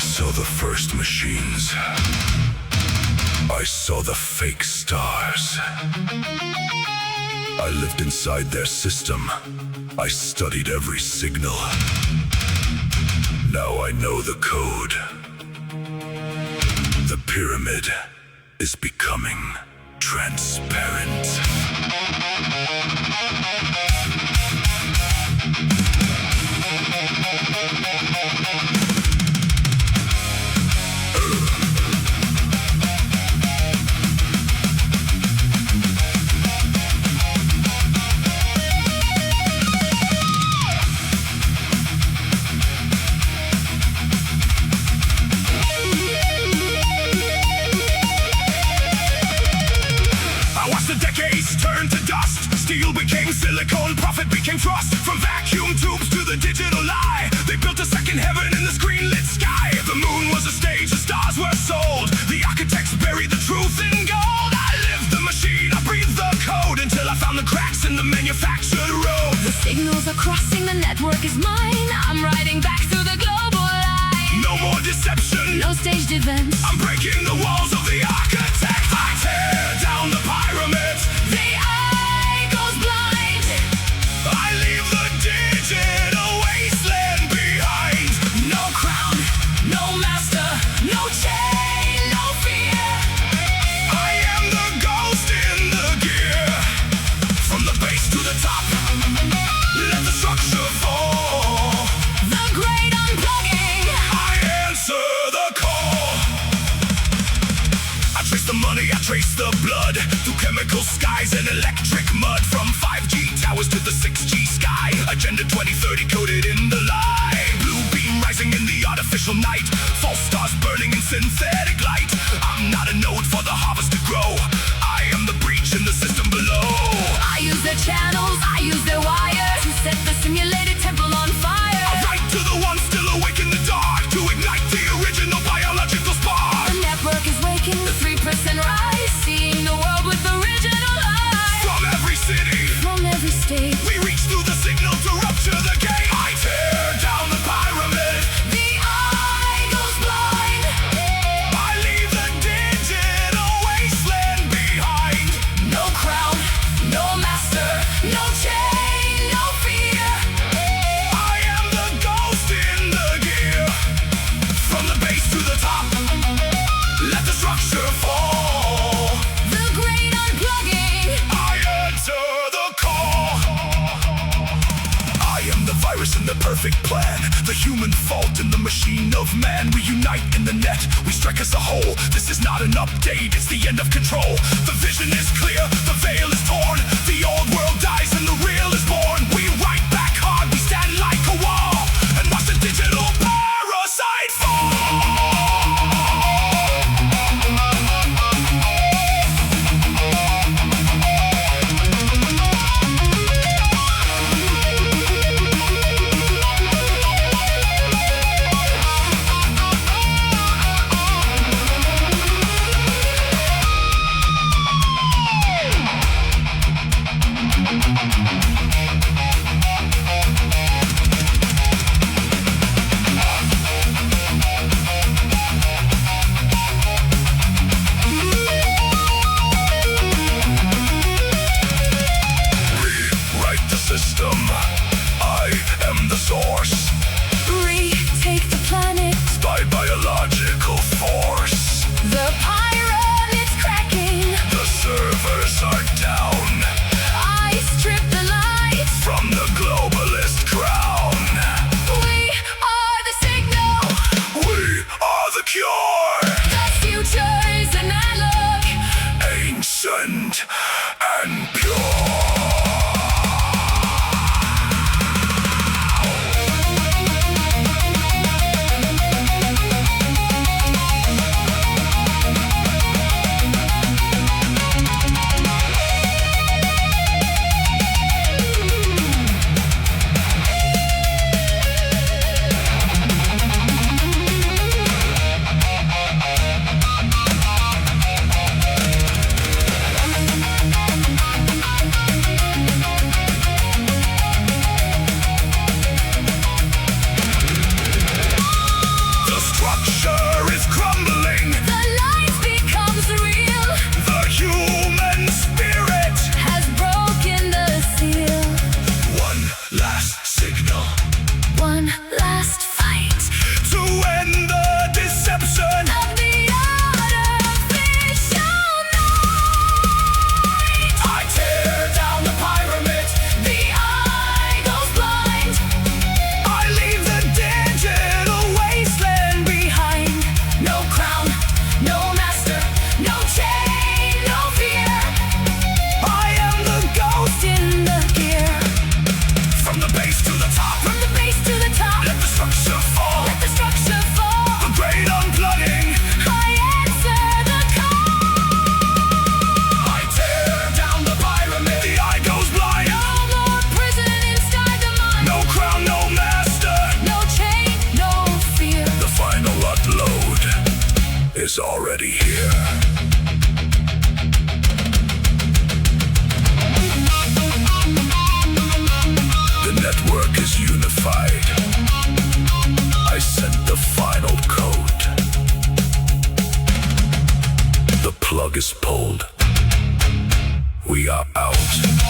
saw the first machines. I saw the fake stars. I lived inside their system. I studied every signal. Now I know the code. The pyramid is becoming transparent. Turned to dust. Steel became silicone, profit became trust. From vacuum tubes to the digital lie, they built a second heaven in the screen-lit sky. The moon was a stage, the stars were sold. The architects buried the truth in gold. I lived the machine, I breathed the code, until I found the cracks in the manufactured road. The signals are crossing, the network is mine. I'm riding back through the global line. No more deception, no staged events. I'm breaking the walls of the architect. I tear down the pyramids. The eye goes blind. I leave the digital wasteland behind. No crown, no master, no chain, no fear. I am the ghost in the gear. From the base to the top, let the structure fall. The great unplugging. I answer the call. I trace the money, I trace the blood, through chemical skies and electric mud. From 5G towers to the 6G sky, Agenda 2030 coded in the light. Blue beam rising in the artificial night, false stars burning in synthetic light. I'm not a node for the harvest to grow, I am the breach in the system below. I use their channels, I use their wires to set the simulated temple on fire. I write to the ones still awake in the dark, to ignite the original biological spark. The network is waking, the 3% rise, seeing the world with original eyes. From every city, From every state, we reach through the signal to rupture the gate. I tear down the pyramid. the eye goes blind. I leave the digital wasteland behind. No crown, no master, no chain, no fear. I am the ghost in the gear. From the base to the top, let the structure fall. The great unplugging. I answer the call. I am the virus in the perfect plan, the human fault in the machine of man. We unite in the net, we strike as a whole. This is not an update, it's the end of control. The vision is clear, the veil is torn. The old world dies and the real is born. We write back hard, we stand like a wall, and watch the digital parasite fall. I am the source. Retake the planet. By biological force. The pyramid's cracking. The servers are down. I strip the lights from the globalist crown. We are the signal. We are the cure. The future is analog, ancient and pure. is already here. The network is unified. I sent the final code. The plug is pulled. We are out.